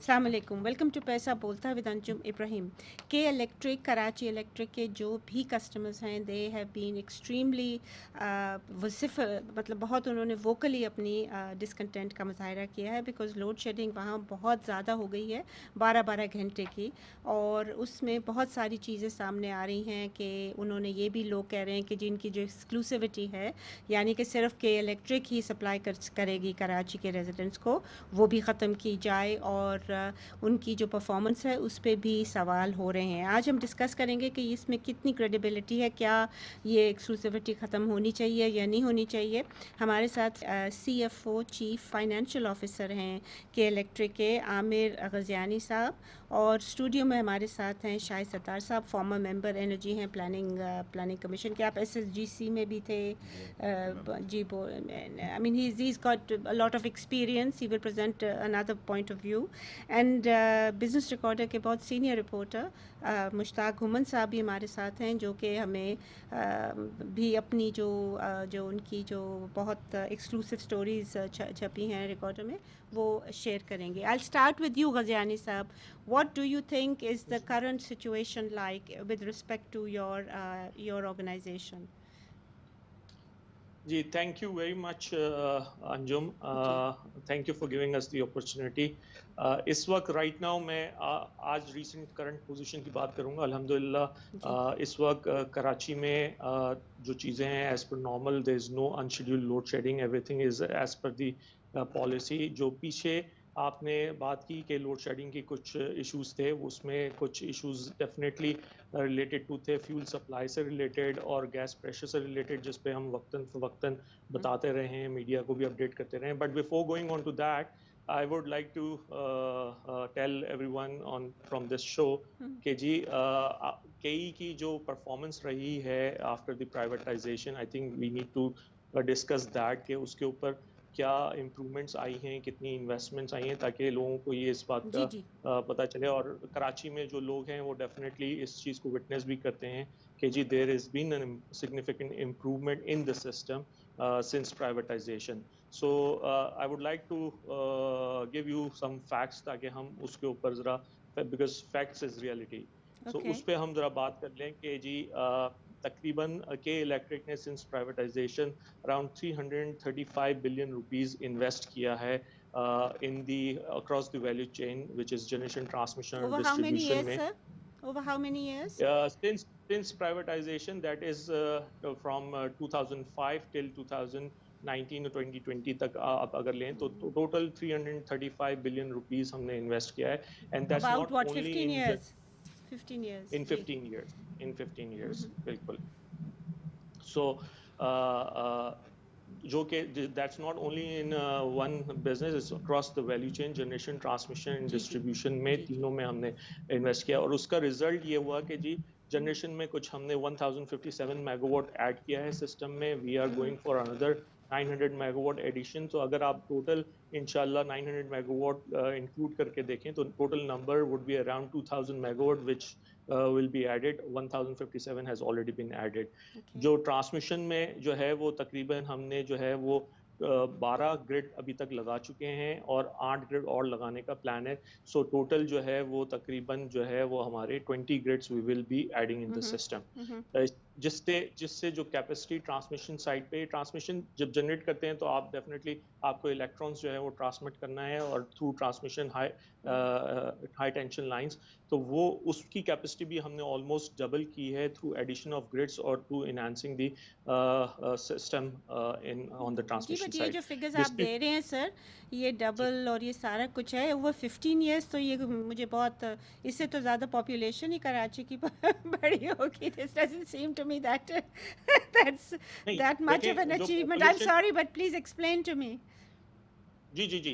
अस्सलाम वालेकुम, welcome to पैसा बोलता है विद अंजुम इब्राहिम। के इलेक्ट्रिक, कराची इलेक्ट्रिक के जो भी कस्टमर्स हैं, दे हैव बीन एक्सट्रीमली वसिफ, मतलब बहुत उन्होंने वोकली अपनी डिसकंटेंट का मुजाहरा किया है, बिकॉज लोड शेडिंग वहाँ बहुत ज़्यादा हो गई है, 12-12 घंटे की। और उसमें बहुत सारी चीज़ें सामने आ रही हैं कि उन्होंने ये भी लोग कह रहे हैं कि जिनकी जो एक्सक्लूसिविटी है, यानी कि सिर्फ के इलेक्ट्रिक ही सप्लाई करेगी कराची के रेजिडेंट्स को, वो भी ख़त्म की जाए। और उनकी जो परफॉर्मेंस है उस पे भी सवाल हो रहे हैं। आज हम डिस्कस करेंगे कि इसमें कितनी क्रेडिबिलिटी है, क्या ये एक्सक्लूसिविटी ख़त्म होनी चाहिए या नहीं होनी चाहिए। हमारे साथ CFO चीफ फाइनेंशियल ऑफिसर हैं के इलेक्ट्रिक के, आमिर गज़ियानी साहब, और स्टूडियो में हमारे साथ हैं Shahid Sattar sahab, former member energy हैं प्लानिंग कमीशन के। आप SSGC में भी थे। जी, I mean he is got a lot of experience, he will present another point of view. And Business Recorder के बहुत सीनियर रिपोर्टर मुश्ताक घुमन साहब भी हमारे साथ हैं, जो कि हमें भी अपनी जो उनकी जो बहुत एक्सक्लूसिव स्टोरीज़ छपी हैं रिकॉर्डर में, वो शेयर करेंगे। I start with you Ghaziani Sahab, what do you think is the current situation like with respect to your organization? जी, thank you very much, Anjum. जी Thank you for giving us the opportunity. इस वक्त right now मैं आज recent current position की बात करूँगा. अल्हम्दुलिल्लाह जी इस वक्त कराची में जो चीज़ें हैं as per normal, there is no unscheduled load shedding. Everything is as per the policy. जो पीछे आपने बात की कि लोड शेडिंग की कुछ इश्यूज थे, उसमें कुछ इश्यूज डेफिनेटली रिलेटेड टू थे फ्यूल सप्लाई से रिलेटेड और गैस प्रेशर से रिलेटेड, जिस पे हम वक्तन बताते रहे हैं, मीडिया को भी अपडेट करते रहे हैं. But before going on to that, I would like to tell everyone on from this show कि जी केई की जो परफॉर्मेंस रही है after the privatization, I think we need to discuss that कि उसके ऊपर क्या इम्प्रूवमेंट्स आई हैं, कितनी इन्वेस्टमेंट्स आई हैं, ताकि लोगों को ये इस बात जी का जी पता चले. और कराची में जो लोग हैं वो डेफिनेटली इस चीज़ को विटनेस भी करते हैं कि जी there is been an significant improvement in the system since privatization. So I would like to give you some facts ताकि हम उसके ऊपर ज़रा, because facts is reality. So okay उस पर हम ज़रा बात कर लें कि जी तकरीबन के इलेक्ट्रिक ने since privatisation around 335 billion rupees invest किया है in the across the value chain, which is generation, transmission, and over how many distribution years में. Sir? Over how many years? Since privatization, that is from 2005 till 2019 or 2020 तक आप अगर लें तो total 335 billion rupees हमने invest किया है. And that's about not what only 15 years? 15 years in जी 15 years. In 15 years, बिल्कुल. So जो कि that's not only in one business, it's across the value chain, generation, transmission and ji ji distribution में, जी जी तीनों में हमने इन्वेस्ट किया. और उसका रिजल्ट ये हुआ कि जी जनरेशन में कुछ हमने 1057 मेगावाट ऐड किया है सिस्टम में. We are going for another 900 megawatt addition. तो अगर आप टोटल इंशाल्लाह 900 मेगावाट इंक्लूड करके देखें तो total number would be around 2000 megawatt, which will be added. 1057 has already been added. Okay जो ट्रांसमिशन में जो है वो तकरीबन हमने जो है वो 12 ग्रिड अभी तक लगा चुके हैं और 8 ग्रिड और लगाने का प्लान है. सो टोटल जो है वो तकरीबन जो है वो हमारे 20 grids we will be adding in the system. जिससे जो कैपेसिटी ट्रांसमिशन साइड पे, ट्रांसमिशन जब जनरेट करते हैं तो आप डेफिनेटली आपको इलेक्ट्रॉन्स जो है वो ट्रांसमिट करना है और through transmission high tension lines, तो वो उसकी कैपेसिटी भी हमने ऑलमोस्ट डबल की है थ्रू एडिशन ऑफ ग्रिड्स और through enhancing the system in on the जी, ट्रांसमिशन बट ये साइड. जो फिगर्स आप डिस्ट्रिक्ट दे रहे हैं सर, ये डबल और ये सारा कुछ है ओवर 15 ईयर्स, तो ये मुझे बहुत, इससे तो ज़्यादा पॉपुलेशन ही कराची की बड़ी होगी. This doesn't seem to me that that's नहीं दैट मच ऑफ एन देखें जो achievement. I am population. Sorry but please explain to me. जी जी जी.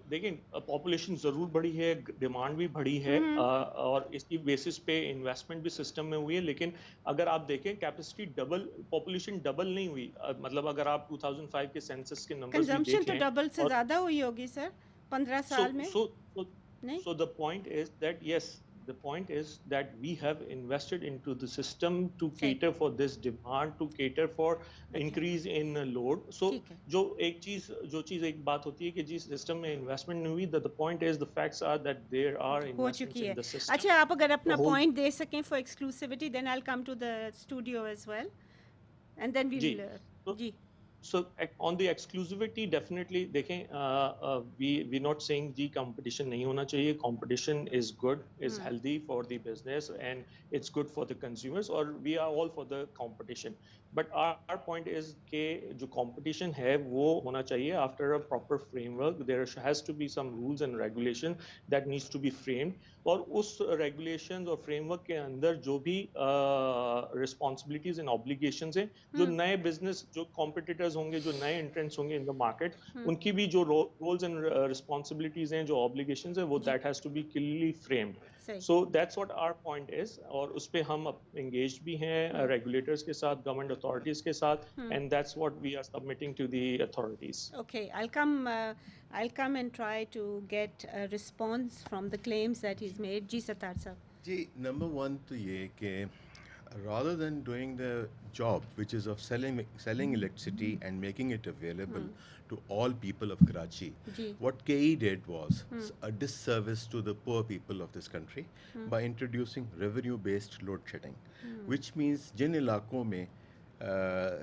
देखिए पॉपुलेशन ज़रूर बढ़ी है, डिमांड भी बढ़ी है, और इसकी बेसिस पे इन्वेस्टमेंट भी सिस्टम में हुई है. लेकिन अगर आप देखें कैपेसिटी डबल, पॉपुलेशन डबल नहीं हुई. मतलब अगर आप 2005 के सेंसस के नंबर्स भी कंजम्पशन देख तो लें. डबल से और ज़्यादा हुई होगी सर 15 so साल में, so so नहीं? so the point is that yes, The point is that we have invested into the system to सही cater for this demand, to cater for अच्छा increase in load. So ठीक है जो चीज एक बात होती है कि जिस सिस्टम में इन्वेस्टमेंट नहीं हुई, the point is the facts are that there are हो investments चुकी in है the system. अच्छा आप अगर अपना The whole पॉइंट दे सकें for exclusivity then I will come to the studio as well and then we जी विल तो जी So on the exclusivity, definitely देखें we not saying ji competition नहीं होना चाहिए. Competition is good, is healthy for the business, and it's good for the consumers, or we are all for the competition. But our point is कि जो competition है वो होना चाहिए after a proper framework. There has to be some rules and regulation that needs to be framed. और उस regulations और framework के अंदर जो भी responsibilities and obligations हैं, जो नए business जो competitors होंगे, जो नए entrants होंगे in the market, उनकी भी जो roles and responsibilities हैं, जो obligations हैं, वो जी that has to be clearly framed. सही So that's what our point is. और उस पे हम engaged भी हैं regulators के साथ, government authorities के साथ, and that's what we are submitting to the authorities. Okay, I'll come and try to get a response from the claims that he's made. जी सतार साहब जी नंबर वन तो ये कि rather than doing the job which is of selling electricity and making it available to all people of Karachi, ji what KE did was a disservice to the poor people of this country by introducing revenue based load shedding, which means जिन इलाकों में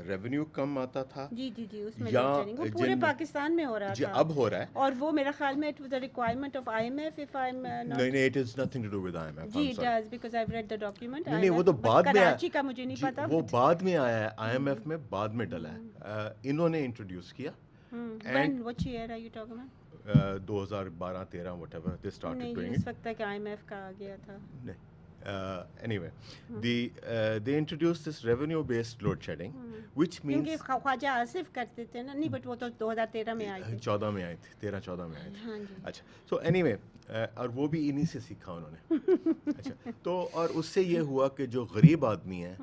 revenue कम आता था जी जी जी उसमें या load shedding वो पूरे जिन पाकिस्तान में हो रहा जी था अब हो रहा है और वो मेरा ख्याल में it was a requirement of IMF if I'm not नहीं नहीं it is nothing to do with IMF ji I'm it sorry does because I've read the document नहीं नहीं वो IMF तो but बाद में आया कराची का मुझे नहीं जी, पता वो but बाद में आया है IMF में बाद में डला है इन्होंने इंट्रोड्यूस किया when which year are you talking about 2012-13 whatever they started नहीं doing जी it इस वक्त तक IMF का आ गया था नहीं anyway they introduced this revenue based load shedding which क्योंकि means ख्वाजा आसिफ करते थे ना नहीं बट वो तो 2013 में आई थी 14 में आई थी 13-14 में आई थी हाँ जी अच्छा सो एनीवे और वो भी इन्हीं से सीखा उन्होंने अच्छा तो और उससे ये हुआ कि जो गरीब आदमी है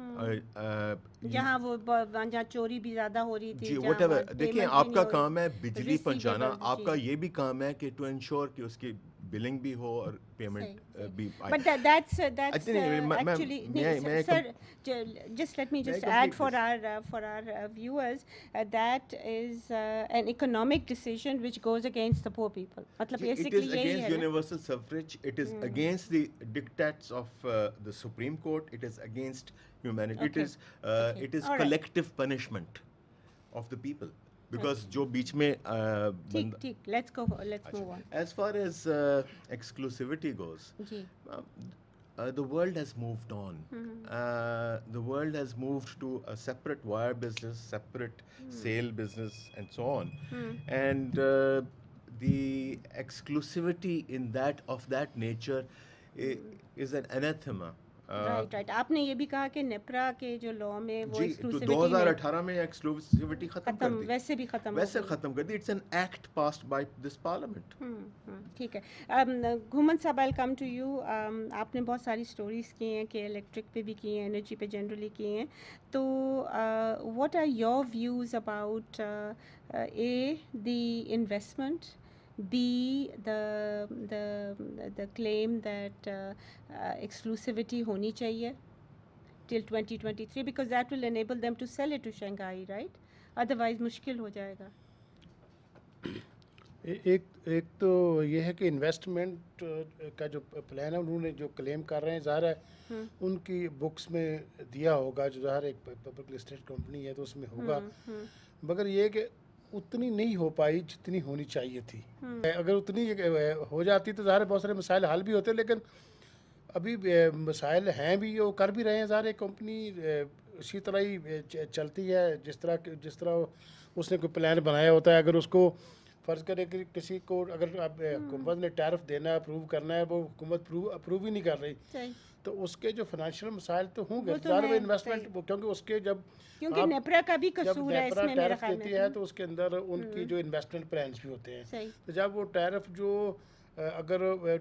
जहाँ वो जहाँ चोरी भी ज्यादा हो रही थी जी जहाँ whatever वो देखिए payment भी आपका नहीं हो काम है बिजली पहुंचाना receivable, आपका जी। ये भी काम है कि टू इंश्योर कि उसकी बिलिंग भी हो और पेमेंट भी आए But that's नहीं, actually मैं sir just let me just add complete for our viewers that is an economic decision which goes against the poor people मतलब it basically is यही against है ना universal suffrage it is against the dictates of the Supreme Court it is against humanity Okay. it is All right. collective punishment of the people because जो बीच में ठीक ठीक let's move on as far as exclusivity goes जी the world has moved on. The world has moved to a separate wire business, separate sale business, and so on. And the exclusivity in of that nature is an anathema. Right आपने ये भी कहा कि नेपरा के जो law में वो जी तो एक्सक्लूसिविटी 2018 में एक्सक्लूसिविटी खत्म कर दी वैसे भी खत्म हो वैसे गई। खत्म कर दी it's an act passed by this parliament ठीक है घुमन साहब आई कम टू यू आपने बहुत सारी स्टोरीज की हैं कि इलेक्ट्रिक पे भी की हैं एनर्जी पे जनरली की हैं तो what are your views about a the investment B the claim that exclusivity होनी चाहिए till 2023 because that will enable them to sell it to Shanghai, right? Otherwise मुश्किल हो जाएगा। एक तो ये है कि इन्वेस्टमेंट का जो प्लान है उन्होंने जो क्लेम कर रहे हैं ज़ाहिर है उनकी बुक्स में दिया होगा जो ज़ाहिर एक पब्लिक लिस्टेड कंपनी है तो उसमें होगा मगर ये कि उतनी नहीं हो पाई जितनी होनी चाहिए थी अगर उतनी हो जाती तो ज़ाहिर बहुत सारे मसाइल हल भी होते लेकिन अभी मसाइल हैं भी वो कर भी रहे हैं ज़ाहिर कंपनी इसी तरह ही चलती है जिस तरह उसने कोई प्लान बनाया होता है अगर उसको फ़र्ज़ करें कि किसी को अगर आप हुकूमत ने टैरिफ देना है अप्रूव करना है वो हुकूमत अप्रूव ही नहीं कर रही तो उसके जो फाइनेंशियल मसाइल तो होंगे ज़ाहिर इन्वेस्टमेंट क्योंकि उसके जब क्योंकि नेपरा का भी कसूर है इसमें मेरा ख्याल देती है तो उसके अंदर उनकी जो इन्वेस्टमेंट प्लान्स भी होते हैं तो जब वो टैरिफ जो अगर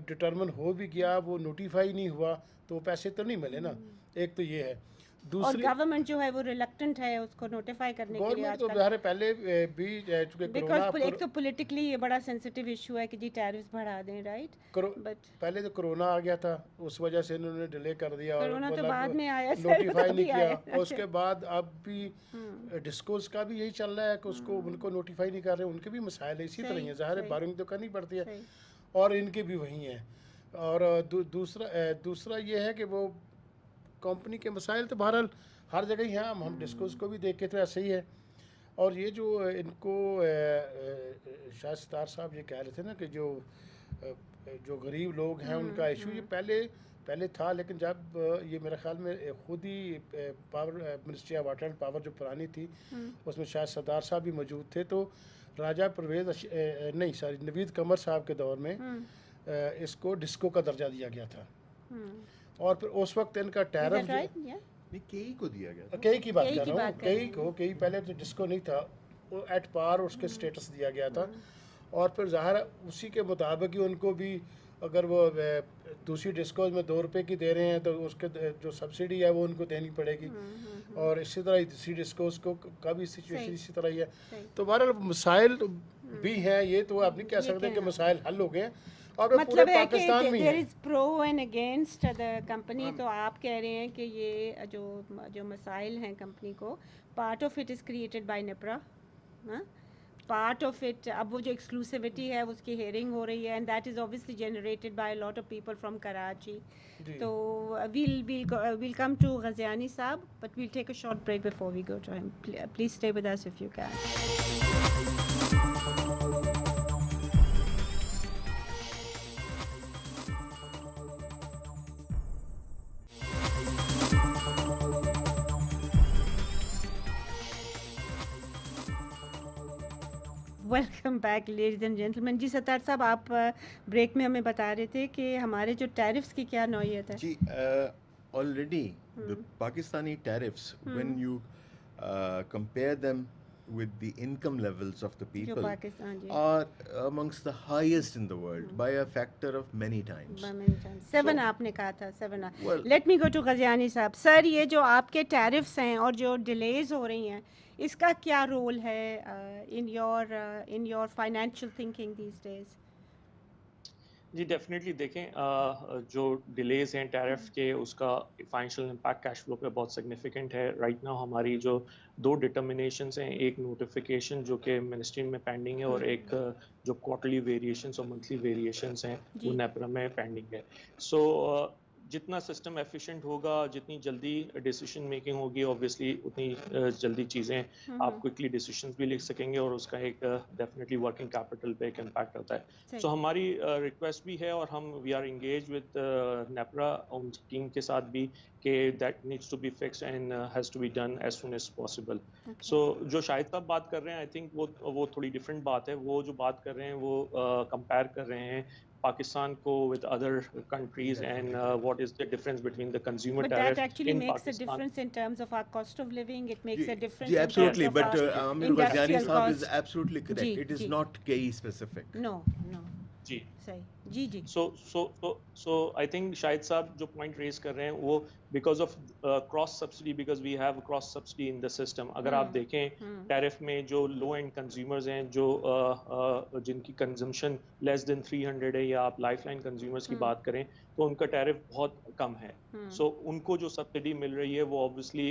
डिटर्मिन हो भी गया वो नोटिफाई नहीं हुआ तो वो पैसे तो नहीं मिले ना एक तो ये है और दूसरी गवर्नमेंट जो है वो रिलक्टेंट है उसको नोटिफाई करने के लिए गवर्नमेंट तो आजकल, बेहर पहले भी चूंकि बिकॉज कोरोना एक तो पॉलिटिकली ये बड़ा सेंसिटिव इशू है कि जी टैरिफ्स बढ़ा दें, राइट? बट पहले तो कोरोना आ गया था, उस वजह से इन्होंने डिले कर दिया और कोरोना तो बाद में आया सर, नोटिफाई अभी नहीं किया। आया। और उसके बाद अब भी डिस्कोर्स का भी यही चल रहा है कि उसको उनको नोटिफाई नहीं कर रहे, उनके भी मसाइल है इसी तरह ही है, ज़ाहिर है सही। बारिंग तो करनी पड़ती है सही। और इनके भी वही हैं। और दूसरा ये है कि वो कंपनी के मसाइल तो बहरहाल हर जगह ही हैं, हम डिस्कोर्स को भी देखे तो ऐसे ही है। और ये जो इनको शायद सितार साहब ये कह रहे थे ना कि जो गरीब लोग हैं उनका इशू ये पहले था, लेकिन जब ये मेरे ख्याल में खुद ही power ministry of water and power जो पुरानी थी उसमें शायद सरदार साहब भी मौजूद थे, तो राजा परवेज़ नहीं सॉरी नवीद कमर साहब के दौर में इसको डिस्को का दर्जा दिया गया था। और फिर उस वक्त इनका टैरिफ नहीं कई को दिया गया था। कई की बात कई कर की रहा हूँ, बात कर रहे कई पहले तो डिस्को नहीं था, वो एट पार उसके स्टेटस दिया गया था। और फिर ज़ाहिर है उसी के मुताबिक ही उनको भी अगर वो दूसरी डिस्कोज में 2 रुपए की दे रहे हैं तो उसके जो सब्सिडी है वो उनको देनी पड़ेगी। और इसी तरह दूसरी डिस्कोज का भी सिचुएशन इसी तरह ही है। तो बहरहाल मसाइल भी हैं, ये तो आप नहीं कह सकते कि मसाइल हल हो गए। और पूरे मतलब है कि पाकिस्तान में देयर है। Is pro and against the company, तो आप कह रहे हैं कि ये जो मसाइल हैं कंपनी को, part of it is created by NEPRA, part of it, अब वो जो एक्सक्लूसिविटी है उसकी हेयरिंग हो रही है and that is obviously generated by lot of people from Karachi. तो we'll come to Ghaziani साहब, but we'll take a short break before we go to him. Please stay with us if you can. Welcome back ladies and gentleman. जी सत्तार साहब, आप break में हमें बता रहे थे कि हमारे जो टैरिफ्स की क्या नौइयत है। जी already the Pakistani tariffs when you compare them with the income levels of the जो people Pakistan ji are amongst the highest in the world by a factor of many times. 7 So- आपने कहा था 7। Well- let me go to Ghaziani sahab. Sir, ये जो आपके tariffs हैं और जो डिलेज हो रही हैं, इसका क्या रोल है in your financial thinking these days? जी डेफिनेटली देखें, जो डिलेज हैं टैरिफ के उसका फाइनेंशियल इम्पैक्ट कैश फ्लो पे बहुत सिग्निफिकेंट है। राइट नाउ हमारी जो 2 डिटर्मिनेशंस हैं, एक नोटिफिकेशन जो कि मिनिस्ट्री में पेंडिंग है और एक जो क्वार्टरली वेरिएशंस और मंथली वेरिएशंस हैं वो नेपरा में पेंडिंग है। सो जितना सिस्टम एफिशिएंट होगा, जितनी जल्दी डिसीजन मेकिंग होगी, ऑब्वियसली उतनी जल्दी चीज़ें आप क्विकली डिसीजंस भी ले सकेंगे और उसका एक डेफिनेटली वर्किंग कैपिटल पे एक इम्पैक्ट आता है। सो हमारी रिक्वेस्ट भी है और हम we are engage with NEPRA उन टीम के साथ भी कि that needs to be fixed and has to be done as soon as possible. So जो शाहिद साहब बात कर रहे हैं, आई थिंक वो थोड़ी डिफरेंट बात है। वो जो बात कर रहे हैं वो कंपेयर कर रहे हैं पाकिस्तान को with other countries and what is the difference between the consumer But tariff that actually in makes a Pakistan. difference in terms of our cost of living. It makes a difference. Ji in absolutely, terms of but our Amir Ghaziani industrial Sahab is cost. absolutely correct. Ji, It is ji. not KE specific. No. जी सही। जी। So I think Shahid साहब जो point raise कर रहे हैं वो because of cross subsidy, because we have a cross subsidy in the system. अगर आप देखें टैरिफ में जो low end consumers हैं, जो जिनकी consumption less than 300 है, या आप lifeline consumers की बात करें तो उनका टैरिफ बहुत कम है। सो उनको जो सब्सिडी मिल रही है वो ऑब्वियसली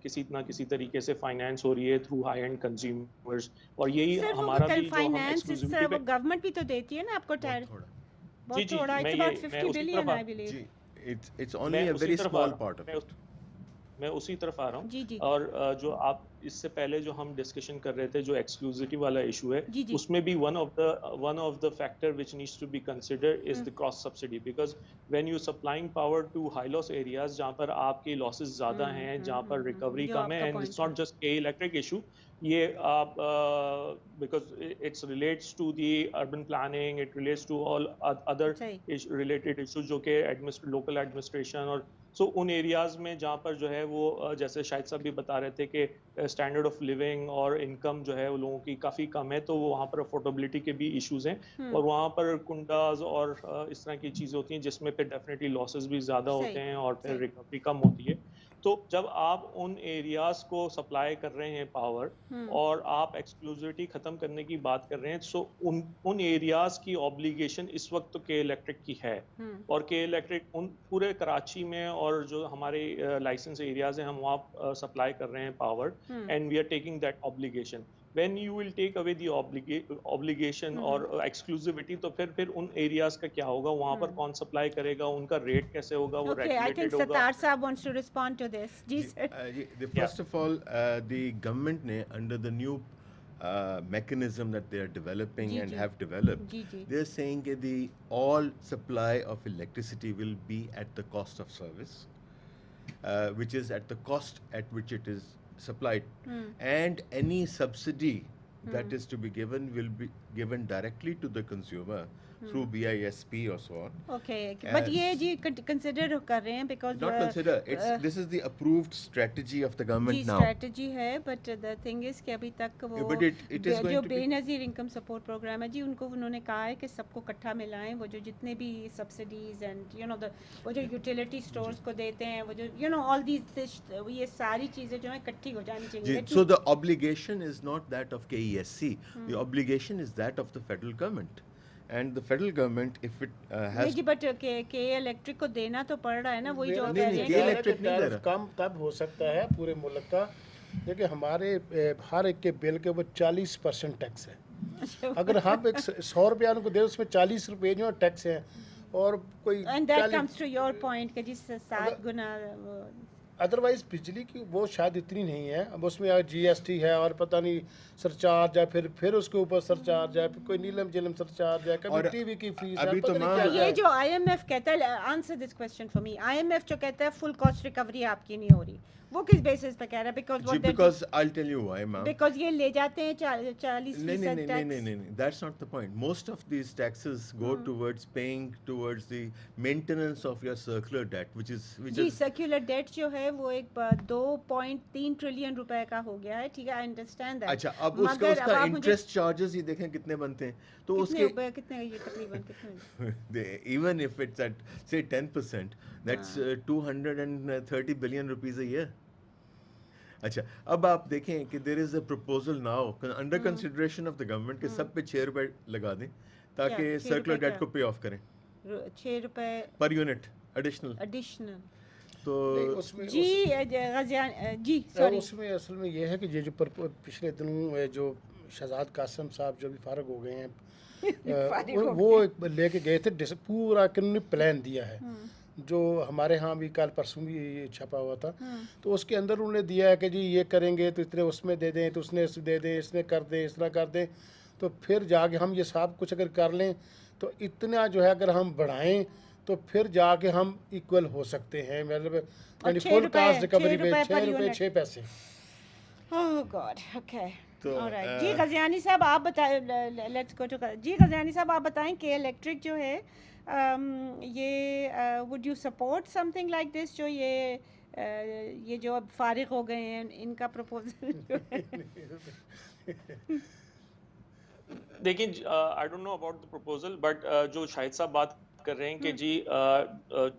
किसी ना किसी तरीके से फाइनेंस हो रही है थ्रू हाई एंड कंज्यूमर्स, और यही सिर्फ हमारा वो भी जो हम फाइनेंस एक्सक्लूसिविटी पे गवर्नमेंट भी तो देती है ना आपको टैरिफ। थोड़ा। बहुत जी, थोड़ा, मैं इट्स अबाउट ये- मैं 50 उसी बिलियन तरफ आई बिलीव। जी, it's only मैं a उसी very तरफ आ small रहा हूँ। part of it. मैं उसी तरफ आ रहा हूँ। जी। और जो आप इससे पहले जो हम डिस्कशन कर रहे थे, जो एक्सक्लूसिविटी वाला इशू है, जी। उसमें भी one of the factor which needs to be considered is the cross subsidy, because when you supplying power to high loss areas जहाँ पर आपके लॉसेस ज़्यादा हैं, जहाँ पर रिकवरी जो कम है, आपका and point it's not just K electric issue, ये आप because it's relates to the urban planning, it relates to all other सही। रिलेटेड इशू जो कि लोकल एडमिनिस्ट्रेशन, और सो उन एरियाज में जहाँ पर जो है वो जैसे शाहिद साहब भी बता रहे थे कि स्टैंडर्ड ऑफ लिविंग और इनकम जो है वो लोगों की काफ़ी कम है, तो वो वहाँ पर अफोर्डेबिलिटी के भी इश्यूज हैं और वहाँ पर कुंडाज और इस तरह की चीज़ें होती हैं जिसमें फिर डेफिनेटली लॉसेस भी ज़्यादा सही, होते हैं और फिर सही। रिकवरी कम होती है। तो जब आप उन एरियाज को सप्लाई कर रहे हैं पावर और आप एक्सक्लूसिविटी खत्म करने की बात कर रहे हैं, सो उन एरियाज की ऑब्लिगेशन इस वक्त तो के इलेक्ट्रिक की है, और के इलेक्ट्रिक उन पूरे कराची में और जो हमारे लाइसेंस एरियाज हैं हम वहाँ सप्लाई कर रहे हैं power, and we are taking that obligation. When you will take away the obligation और exclusivity, तो फिर उन एरियाज का क्या होगा, वहाँ पर कौन सप्लाई करेगा, उनका रेट कैसे होगा, वो Okay, I think रेगुलेटेड होगा. Sattar Saab wants to respond to this. जी sir. First of all, the government ne, under the new mechanism that they are developing जी, and जी. have developed, जी, जी. they are saying that the all supply of electricity will be at the cost of service, which is at the cost at which it is supplied, and any subsidy that is to be given will be given directly to the consumer through BISP or so on. Okay, but ये जी consider कर रहे हैं because Not consider, this is the approved strategy of the government ji now. strategy है, but the thing is कि अभी तक वो Yeah, but it is going जो to be- Benazir income support program है जी, उनको उन्होंने कहा है कि सबको इकट्ठा मिलाएं, वो जो जितने भी सब्सिडीज एंड वो जो यूटिलिटी स्टोर्स को देते हैं, वो जो ऑल दीज, ये सारी चीज़ें जो है इकट्ठी हो जानी चाहिए. So the obligation is not that of KESC. The obligation is that of the federal government. And the federal government, if it has नहीं, बट के इलेक्ट्रिक को देना तो पड़ रहा है ना, वही जो नहीं, कह नहीं, रहे के हैं कि- इलेक्ट्रिक नहीं दे टैरिफ रहा. कम तब हो सकता है पूरे मुल्क का, देखिए हमारे हर एक के बिल के ऊपर 40% टैक्स है. अगर हम एक 100 रुपया उनको दे, उसमें 40 रुपये जो टैक्स है, और कोई And that 40 comes to your point कि जिस 7 गुना अदरवाइज बिजली की वो शायद इतनी नहीं है. अब उसमें GST है और पता नहीं सरचार्ज है, फिर उसके ऊपर सरचार्ज है, फिर कोई नीलम जिलम सरचार्ज है, कभी और टीवी की फीस अभी है, तो पता नहीं मां- क्या-क्या ये है. जो IMF कहता है, answer this question for me, IMF जो कहता है फुल कॉस्ट रिकवरी आपकी नहीं हो रही, वो किस बेसिस पे कह रहा है? because I'll tell you why, ma'am. Because ये ले जाते हैं 40% tax. That's not the point. Most of these taxes go towards paying towards the maintenance of your circular debt, which जी is सर्कुलर डेट जो है वो एक 2.3 ट्रिलियन रुपए का हो गया है, ठीक है, आई अंडरस्टैंड दैट. अच्छा. अब उसका इंटरेस्ट चार्जेस ही देखें कितने बनते हैं, तो उसके कितने ये तकरीबन कितने even if it's at say 10%, that's 230 billion rupees a year. अच्छा, अब आप देखें कि there is a proposal now under consideration of the government कि सब पे 6 रुपए लगा दें ताकि क्या? 6 सर्कुलर रुपए डेट क्या? को पे ऑफ करें 6 रुपए पर यूनिट एडिशनल. एडिशनल. तो नहीं, उसमें जी गजियान जी सॉरी. उसमें असल में ये है कि ये जो पिछले दिनों जो शहजाद कासिम साहब जो भी फारग हो गए हैं, फारिग हो वो एक लेके गए थे, पूरा कानूनी प्लान दिया है जो हमारे यहाँ भी कल परसों भी ये छपा हुआ था. तो उसके अंदर उन्होंने दिया है कि जी ये करेंगे तो इतने उसमें दे दें, तो उसने दे दें, इसमें कर दें, इस तरह कर दें, तो फिर जाके हम ये सब कुछ अगर कर लें तो इतना जो है अगर हम बढ़ाएं तो फिर जाके हम इक्वल हो सकते हैं, मतलब यानी 6 फुल रुपए- कास्ट रिकवरी 6 में रुपए 6 per रुपए unit. 6 पैसे. ओह गॉड. ओके तो, ऑलराइट. जी गजियानी साहब आप बताएं, लेट्स गो टू जी गजियानी साहब आप बताएं कि इलेक्ट्रिक जो है ये would you support something like this, जो ये जो अब फारिग हो गए हैं इनका प्रपोजल जो है. देखिए, I don't know about the proposal, but जो शाहिद साहब बात कर रहे हैं कि जी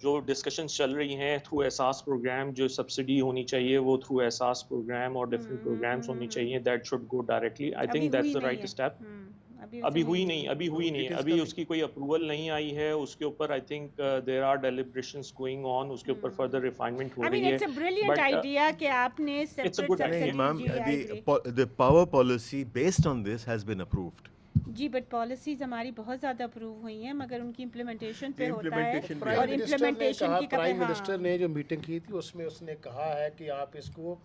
जो डिस्कशंस चल रही हैं थ्रू एहसास प्रोग्राम, जो सब्सिडी होनी चाहिए वो थ्रू एहसास प्रोग्राम और डिफरेंट प्रोग्राम्स होने चाहिए, that should go directly. I think that's the right step. अभी हुई नहीं, अभी उसकी कोई अप्रूवल नहीं आई है उसके ऊपर. I think there are deliberations going on, उसके ऊपर फर्दर रिफाइनमेंट हो I रही mean, है. it's a brilliant But, idea कि आपने it's a separate good subsidy. idea. ma'am, जी, I agree. the power policy based on this has been approved. जी but policies हमारी बहुत ज़्यादा अप्रूव हुई हैं, मगर उनकी इम्प्लीमेंटेशन पे The होता implementation है पे और है. इम्प्लीमेंटेशन की प्राइम मिनिस्टर ने जो मीटिंग की थी उसमें उसने कहा है कि आप इसको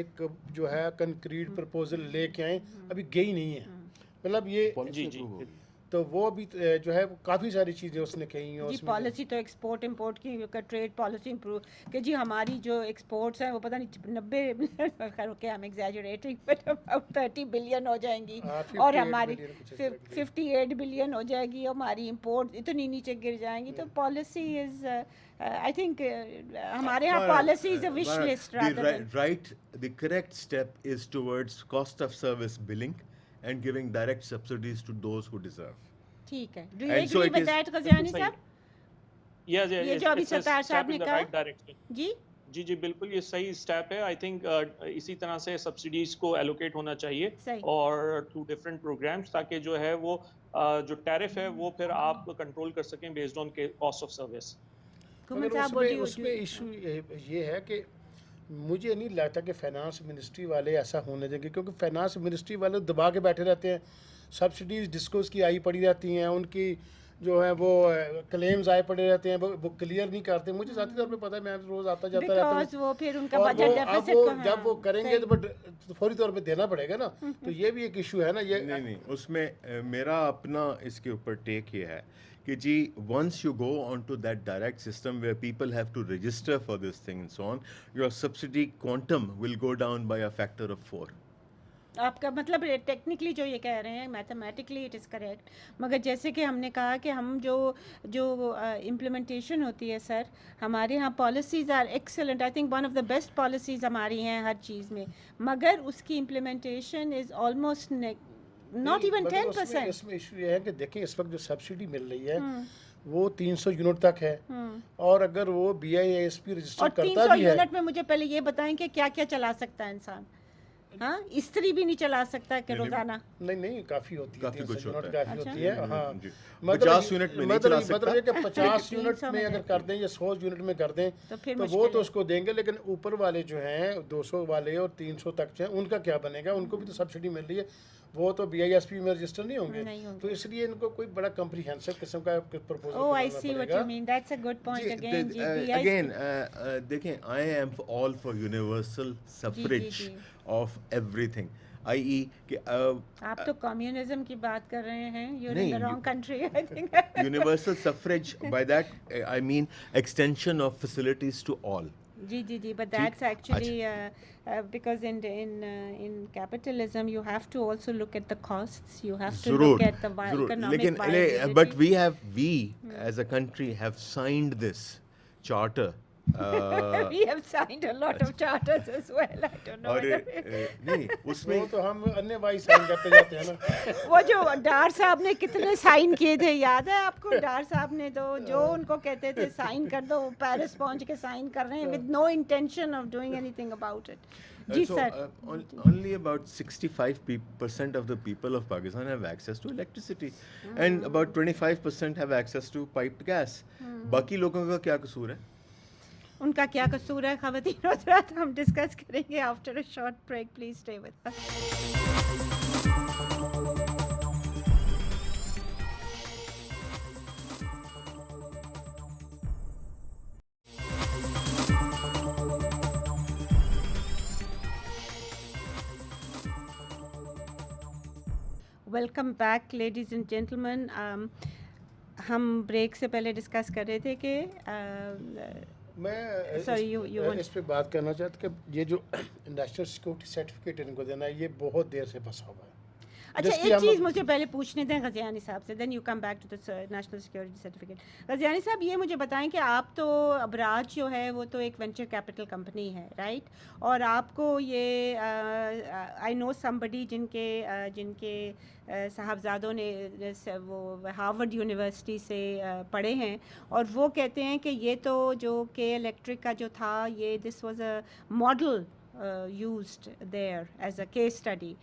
एक जो है कंक्रीट प्रपोजल लेके आए, अभी गई नहीं है, मतलब ये Policy जी. approve होगी. तो वो भी जो है काफ़ी सारी चीज़ें उसने कही हैं जी. उसमें. पॉलिसी तो एक्सपोर्ट इंपोर्ट की का ट्रेड पॉलिसी इम्प्रूव कि जी हमारी जो एक्सपोर्ट्स हैं वो पता नहीं 90 खैर okay I am exaggerating but about 30 billion हो जाएंगी हाँ, और 58 हमारी बिलियन कुछ ऐसा कुछ। 58 बिलियन हो जाएगी, हमारी इंपोर्ट इतनी नीचे गिर जाएंगी. तो पॉलिसी इज आई थिंक हमारे यहाँ policy is a wish list The correct step is towards cost of service billing and giving direct subsidies to those who deserve. ठीक है. Do you And so agree it with is- that Ghaziani sahab? Yes, ये जो अभी it's a Sattar step साहब in ने the कहा. right direction. जी जी जी बिल्कुल ये सही स्टेप है आई थिंक इसी तरह से सब्सिडीज को एलोकेट होना चाहिए सही। और थ्रू डिफरेंट प्रोग्राम्स ताकि जो है वो जो टैरिफ है वो फिर आप कंट्रोल कर सकें based on cost of service घुमन मगर साहब, what उसमें do you उसमें do? इशू ये है कि मुझे नहीं लगता कि फाइनेंस मिनिस्ट्री वाले ऐसा होने देंगे, क्योंकि फाइनेंस मिनिस्ट्री वाले दबा के बैठे रहते हैं। सब्सिडीज डिस्कोस की आई पड़ी रहती हैं, उनकी जो है वो क्लेम्स आए पड़े रहते हैं, वो क्लियर नहीं करते। मुझे जाती तौर पे पता है, मैं रोज़ आता जाता रहता हूँ। बिकॉज वो फिर उनका और बजट वो डेफिसिट अब को, वो जब वो हाँ, करेंगे सही। तो बट फौरी तौर पे देना पड़ेगा ना। तो ये भी एक इशू है ना ये। नहीं नहीं उसमें मेरा अपना इसके ऊपर टेक ये है कि जी once you go onto that direct system where people have to register for this thing and so on, your subsidy quantum will go down by a factor of 4. आपका मतलब टेक्निकली जो ये कह रहे हैं, मैथमेटिकली इट इज़ करेक्ट, मगर जैसे कि हमने कहा कि हम जो जो इम्प्लीमेंटेशन होती है सर, हमारे यहाँ policies are excellent, I think one of the best policies हमारी हैं हर चीज़ में, मगर उसकी implementation is almost not even मगर 10%। इसमें इशू ये है कि देखें इस वक्त जो सब्सिडी मिल रही है वो 300 यूनिट तक है, और अगर वो BIASP रजिस्टर और करता 300 भी है। यूनिट में मुझे पहले ये बताएं कि क्या क्या चला सकता है इंसान? हाँ, इस्त्री भी नहीं चला सकता कि रोजाना? नहीं काफ़ी होती है, काफी 300 कुछ यूनिट होता है। काफ़ी अच्छा। होती है। हाँ, जी। मतलब 50 यूनिट में नहीं चला मतलब ये कि 50 लेकिन यूनिट 300 में में अगर है। कर दें या 100 यूनिट में कर दें तो फिर तो वो मुश्किल तो है। उसको देंगे, लेकिन ऊपर वाले जो हैं 200 वाले और 300 तक जो हैं उनका क्या बनेगा? उनको भी तो सब्सिडी मिल रही है, वो तो BISP में रजिस्टर नहीं होंगे। नहीं होंगे। तो इसलिए इनको कोई बड़ा कम्प्रीहेंसिव किस्म का proposal Oh, I see what you mean. That's a good point जी, again. again, देखें I am all for universal suffrage जी। of everything, i.e. कि आप तो कम्युनिज्म की बात कर रहे हैं. You're in नहीं, the wrong country, I think. universal suffrage, by that I mean extension of facilities to all. Ji, but that's actually because in capitalism you have to also look at the costs. You have to look at the ज़रूर, economic लेकिन viability. but we as a country have signed this charter. We have signed a lot of charters as well. I don't know और whether नहीं वो उसमें तो हम अन्य Y sign करते जाते हैं ना। वो जो डार साहब ने कितने साइन किए थे, याद है आपको? डार साहब ने तो जो उनको कहते थे साइन कर दो, वो पेरिस पहुंच के साइन कर रहे हैं with no intention of doing anything about it. जी so, sir. only about 65% of the people of Pakistan have access to electricity, and about 25% have access to piped gas. बाकी लोगों का क्या कसूर है? उनका क्या कसूर है? ख़वातीन और हज़रात, हम डिस्कस करेंगे after a short break. Please stay with us. Welcome back ladies and gentleman. हम ब्रेक से पहले डिस्कस कर रहे थे कि मैं Sorry, you want- इस पे बात करना चाहता कि ये जो नेशनल सिक्योरिटी सर्टिफिकेट इनको देना है, ये बहुत देर से फंसा हुआ है। अच्छा, जिसकी एक हम- चीज़ मुझे पहले पूछने दें गज़ियानी साहब से, then you come back to the national security certificate. Ghaziani sahab, ये मुझे बताएं कि आप तो अबराज जो है वो तो एक वेंचर कैपिटल कंपनी है, राइट? और आपको ये आई नो समबडी जिनके साहबजादों ने वो हार्वर्ड यूनिवर्सिटी से पढ़े हैं, और वो कहते हैं कि ये तो जो के इलेक्ट्रिक का जो था, ये this was a model used there as a case study.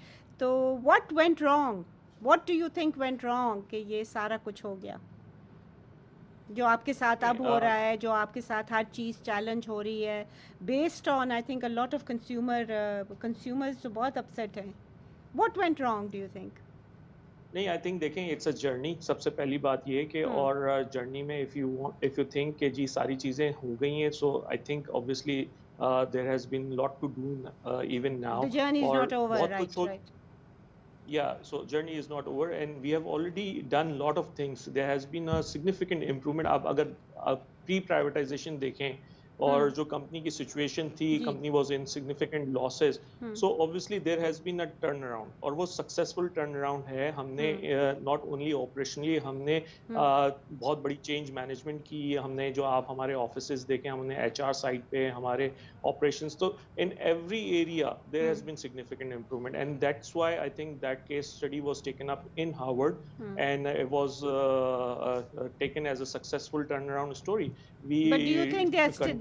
तो what went wrong? What do you think went wrong कि ये सारा कुछ हो गया जो आपके साथ अब हो रहा है, जो आपके साथ हर चीज़ चैलेंज हो रही है, based on I think a lot of consumers जो बहुत upset हैं. What went wrong do you think? नहीं आई थिंक देखें इट्स अ जर्नी. सबसे पहली बात ये है कि और जर्नी में इफ़ यू थिंक कि जी सारी चीज़ें हो गई हैं, so I think obviously there has been lot to do even now. The journey is not over, right? Yeah, so journey is not over and we have already done lot of things. There has been a significant improvement. अब अगर pre-privatization देखें और जो company की situation थी, जी. Company was in significant losses, so obviously there has been a turn around और वो सक्सेसफुल टर्न अराउंड है. हमने नॉट ओनली ऑपरेशनली हमने बहुत बड़ी चेंज मैनेजमेंट की. हमने जो आप हमारे ऑफिसेज देखें, हमने HR साइड पे हमारे ऑपरेशंस, तो in every area there has been significant improvement and that's why I think that case study was taken up in Harvard and it was taken as a successful turn around story. But do you think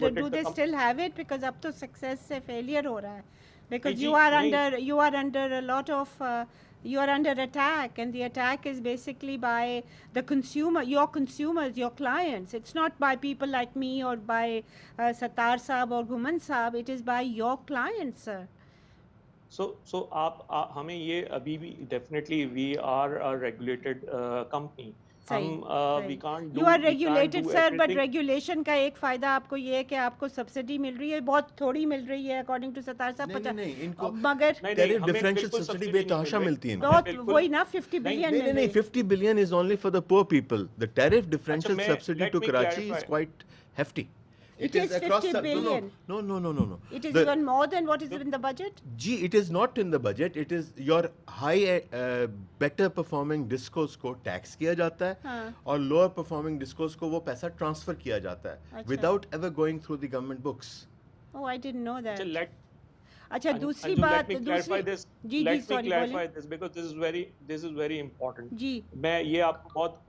but do at the they still have it? Because अब तो success से failure हो रहा है. Because ji, you are नहीं. you are under a lot of you are under attack, and the attack is basically by the consumer, your consumers, your clients. It's not by people like me or by Sattar Saab or Guman Saab. It is by your clients, sir. So आप हमें ये अभी भी definitely we are a regulated company. सही हम we सही can't you do are we can't regulated do sir, but everything. Regulation का एक फ़ायदा आपको ये है कि आपको सब्सिडी मिल रही है, बहुत थोड़ी मिल रही है अकॉर्डिंग टू सत्तार साहब, नहीं, नहीं, नहीं, इनको मगर नहीं टैरिफ हमें डिफरेंशियल बिल्कुल सब्सिडी सब्सिडी नहीं बेतहाशा मिल रही. मिलती है इनको. हमें बहुत बिल्कुल वही ना 50 नहीं, बिलियन नहीं, मिल नहीं, रही 50 billion is only for the poor people. The tariff differential मैं subsidy let to me Karachi is clarify. quite hefty. It is 50 billion. No, no, no, no, no. It is The- even more than what is in the budget. Gee, it is not in the budget. It is your high, better performing discos को tax किया जाता है हाँ. और lower performing discos को वो पैसा transfer किया जाता है अच्छा. without ever going through the government books. Oh, I didn't know that. अच्छा, अच्छा दूसरी Anju, बात let me clarify दूसरी this. जी जी Let me सॉरी clarify बोलें this because this is very important. जी. मैं ये आपको बहुत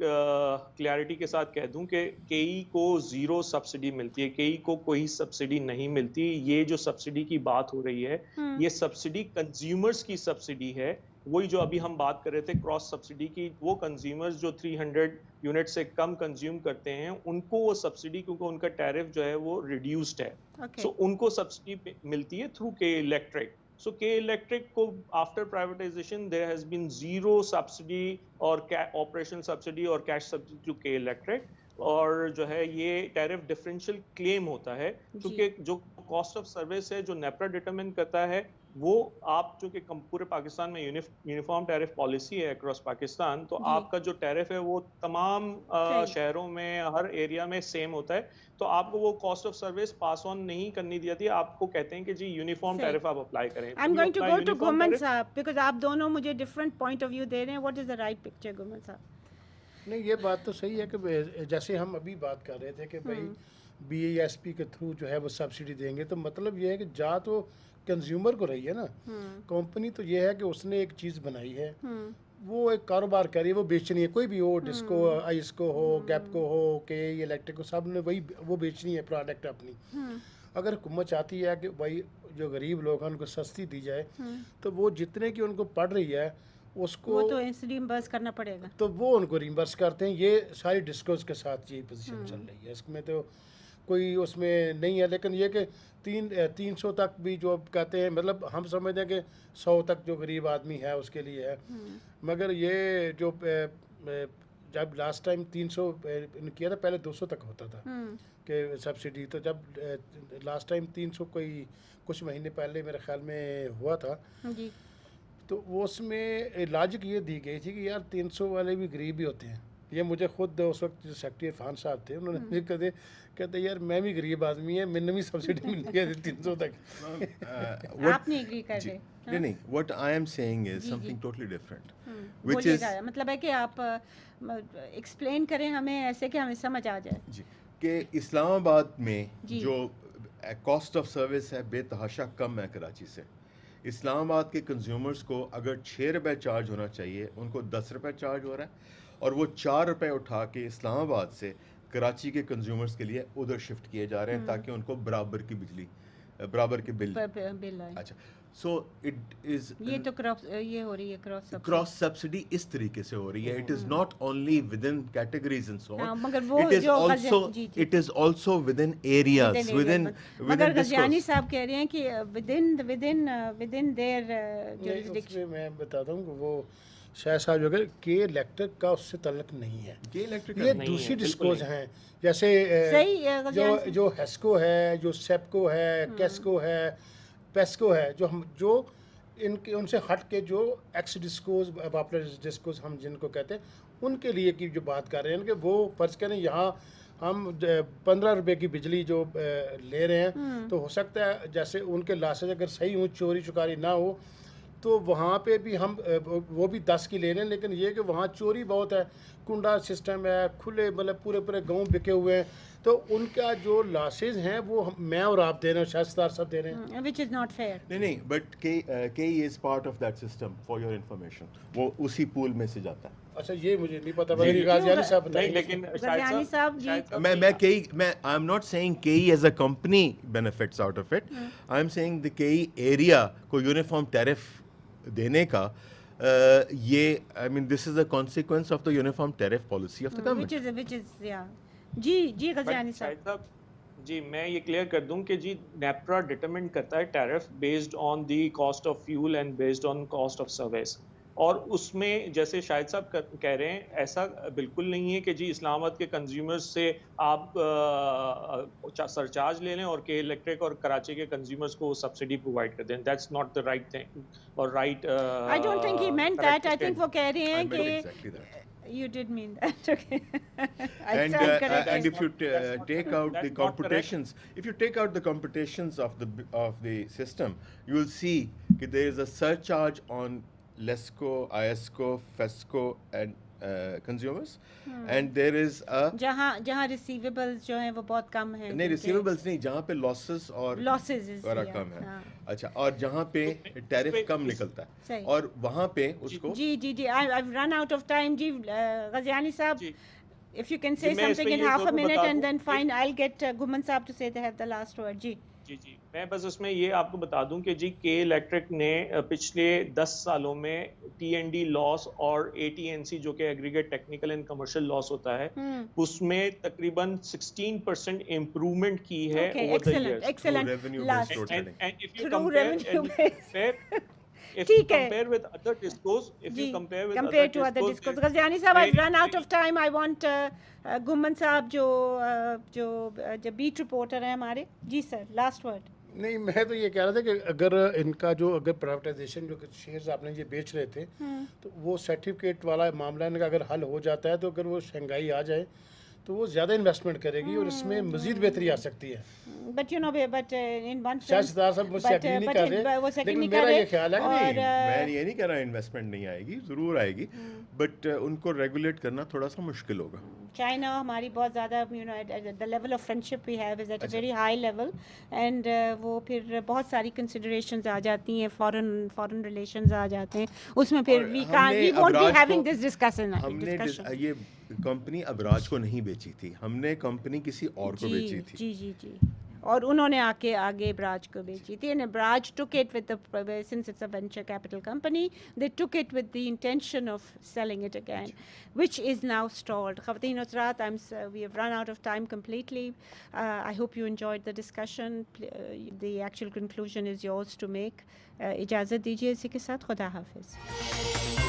क्लैरिटी के साथ कह दूं कि केई को जीरो सब्सिडी मिलती है, केई को कोई सब्सिडी नहीं मिलती. ये जो सब्सिडी की बात हो रही है, ये सब्सिडी कंज्यूमर्स की सब्सिडी है. वही जो अभी हम बात कर रहे थे क्रॉस सब्सिडी की, वो कंज्यूमर्स जो 300 यूनिट से कम कंज्यूम करते हैं उनको वो सब्सिडी, क्योंकि उनका टैरिफ जो है वो रिड्यूस्ड है, Okay. सो उनको सब्सिडी मिलती है थ्रू के इलेक्ट्रिक. सो के इलेक्ट्रिक को after privatization there has been zero subsidy और ऑपरेशन सब्सिडी और cash subsidy to K electric. और जो है ये टैरिफ डिफरेंशियल क्लेम होता है, क्योंकि जो कॉस्ट ऑफ सर्विस है जो नेपरा डिटरमिन करता है, वो आप जो कि पूरे पाकिस्तान में यूनिफॉर्म टैरिफ पॉलिसी है अक्रॉस पाकिस्तान, तो आपका जो टैरिफ है वो तमाम शहरों में हर एरिया में सेम होता है. तो आपको वो cost of service pass on नहीं करनी दी जाती है. आपको कहते हैं कि जी यूनिफॉर्म टैरिफ आप अप्लाई करें. I am going to go to Guman साहब बिकॉज़ आप दोनों मुझे डिफरेंट पॉइंट ऑफ व्यू दे रहे हैं. What is the right picture Guman साहब? नहीं, ये बात तो सही है कि जैसे हम अभी बात कर रहे थे कि भाई BASP के थ्रू जो है वो सब्सिडी देंगे, तो मतलब ये है कि जा तो कंज्यूमर को रही है ना. कंपनी तो ये है कि उसने एक चीज़ बनाई है, वो एक कारोबार कर रही है, वो बेचनी है. कोई भी हो, डिस्को आइस्को हो, गैपको हो, के इलेक्ट्रिक हो, सब ने वही वो बेचनी है प्रोडक्ट अपनी. अगर हुकूमत चाहती है कि भाई जो गरीब लोग हैं उनको सस्ती दी जाए, तो वो जितने की उनको पड़ रही है उसको वो तो रिइंबर्स करना पड़ेगा, तो वो उनको रिइंबर्स करते हैं. ये सारी डिस्कोस के साथ ये पोजीशन चल रही है. इसमें तो कोई उसमें नहीं है, लेकिन ये कि 300 तक भी जो कहते हैं, मतलब हम समझते हैं कि 100 तक जो गरीब आदमी है उसके लिए है. मगर ये जो जब लास्ट टाइम 300 किया था, पहले 200 तक होता था कि सब्सिडी. तो जब लास्ट टाइम 300 कोई कुछ महीने पहले मेरे ख्याल में हुआ था जी. तो वो उसमें लॉजिक ये दी गई थी कि यार 300 वाले भी गरीब ही होते हैं. ये मुझे खुद उस वक्त जो सेक्रेटरी इरफान साहब थे उन्होंने मुझे कहते यार मैं भी गरीब आदमी है, मैंने भी सब्सिडी मिली है 300 तक. आप नहीं एग्री कर रहे? नहीं, नहीं, what I am saying is something totally different, which is बोलिएगा, मतलब है कि आप एक्सप्लेन करें हमें ऐसे कि हमें समझ आ जाए. जी कि इस्लामाबाद में जी. जो कॉस्ट ऑफ सर्विस है बेतहाशा कम है कराची से. इस्लामाबाद के कंज्यूमर्स को अगर 6 रुपये चार्ज होना चाहिए, उनको 10 रुपये चार्ज हो रहा है, और वो 4 रुपये उठा के इस्लामाबाद से कराची के कंज्यूमर्स के लिए उधर शिफ्ट किए जा रहे हैं ताकि उनको बराबर की बिजली, बराबर के बिल आए. अच्छा. सो इट इज ये तो ये हो रही है क्रॉस सब्सिडी इस तरीके से हो रही है. It is not only with in categories and so on, मगर वो it is also with in areas with मगर गज़ियानी साहब कह रहे हैं कि विद इन देयर जुरिसडिक्शन. मैं बताता हूँ कि वो शायद साहब जो के इलेक्ट्रिक का उससे तल्लुक नहीं है. के इलेक्ट्रिक ये दूसरी डिस्कोज हैं, जैसे जो हेस्को है, जो सेपको है, कैस्को है, पेस्को है, जो इनके उनसे हट के जो एक्स डिस्कोज, पॉपुलर डिस्कोज हम जिनको कहते हैं, उनके लिए की जो बात कर रहे हैं कि वो फ़र्ज़ करें यहाँ हम 15 रुपए की बिजली जो ले रहे हैं, तो हो सकता है जैसे उनके लासेज अगर सही हो, चोरी चुकारी ना हो, तो वहाँ पे भी हम वो भी 10 की ले रहे हैं. लेकिन ये कि वहाँ चोरी बहुत है, कुंडा सिस्टम है, खुले मतलब पूरे पूरे गांव बिके हुए हैं, तो उनका जो लॉसेज हैं वो मैं और आप दे रहे हैं, शायद सरदार साहब दे रहे हैं। which is not fair. नहीं, बट के is part of that system for your information, वो उसी पूल में से जाता है। अच्छा, ये मुझे नहीं पता, मेरी गाजियानी साहब नहीं, बताएंगे। लेकिन गज़ियानी साहब जी, मैं I am not saying KE as a company benefits out of it, I am saying the KE area को यूनिफॉर्म टैरिफ देने का ये I mean this is a consequence of the uniform tariff policy of the government. which is yeah. जी गज़ियानी साहब। शाहिद साहब जी, मैं ये clear कर दूं कि जी नेपरा डिटरमिन करता है tariff based on the cost of fuel and based on cost of service, और उसमें जैसे शाहिद साहब कह रहे हैं, ऐसा बिल्कुल नहीं है कि जी इस्लामाबाद के कंज्यूमर्स से आप सरचार्ज ले लें और के इलेक्ट्रिक और कराची के कंज्यूमर्स को सब्सिडी प्रोवाइड कर दें। That's not the right thing और right. I don't think he meant that. I think वो कह रहे हैं कि exactly that. you did mean that. Okay. I And stand corrected. and if you That's not take correct. out the That's not computations, if you take out the computations of the system, you will see that there is a surcharge on LESCO, ISCO, FESCO, and consumers, and there is a जहाँ receivables जो हैं वो बहुत कम हैं, नहीं receivables नहीं, जहाँ पे losses और losses is बड़ा yeah, कम है। हाँ। अच्छा, और जहाँ पे टैरिफ कम निकलता है, सही। और वहाँ पे उसको जी I've run out of time ji. Ghaziani Sahab, ji. if you can say जी, मैं something इसमें in ये half a ज़रूर minute बता and दूं then कि- fine I'll get Guman साहब to say they have the last word। जी जी, मैं बस उसमें ये आपको बता दूं कि जी के इलेक्ट्रिक ने पिछले 10 सालों में टी&डी लॉस और AT&C जो कि aggregate technical and commercial loss होता है, उसमें तकरीबन 16% इम्प्रूवमेंट की है okay over the excellent years. excellent revenue last based load shedding. And if you Through compare revenue and you based. compare if you ठीक है। compare with other discos, if ji you compare with compared to other other discos, discos। गज़ियानी साहब, I've very- run out of time। I want गुमन साहब जो beat reporter हैं हमारे। जी sir, last word. नहीं, मैं तो ये कह रहा था कि अगर प्राइवेटाइजेशन जो शेयर्स आपने ये बेच रहे थे, तो वो सर्टिफिकेट वाला मामला इनका अगर हल हो जाता है, तो अगर वो शंघाई आ जाए तो वो ज़्यादा इन्वेस्टमेंट करेगी और इसमें मज़ीद बेहतरी आ सकती है। But you know but in one शायद सरदार साहब मुझसे एग्री नहीं कर रहे, वो second लेकिन नहीं कर मेरा रहे। ये ख्याल है कि और, नहीं, मैं ये नहीं कह रहा इन्वेस्टमेंट नहीं आएगी, ज़रूर आएगी, बट उनको रेगुलेट करना थोड़ा सा मुश्किल होगा। चाइना हमारी बहुत ज़्यादा you know the level of friendship we have is at a very high level, and वो फिर बहुत सारी कंसिडरेशंस आ जाती हैं, फॉरेन रिलेशंस आ जाते हैं, उसमें फिर और वी हमने वोंट बी अबराज हैविंग को- दिस डिस्कशन। हमने ये कंपनी अबराज को नहीं बेची थी, हमने कंपनी किसी और को बेची थी। जी और उन्होंने आगे ब्राज को बेची थी, and Braj took it with the, since it's a venture capital company, they took it with the intention of selling it again, which is now stalled. Khawateen Usrat, we have run out of time completely. I hope you enjoyed the discussion. The actual conclusion is yours to make. इजाज़त दीजिए, इसी के साथ खुदा हाफिज़।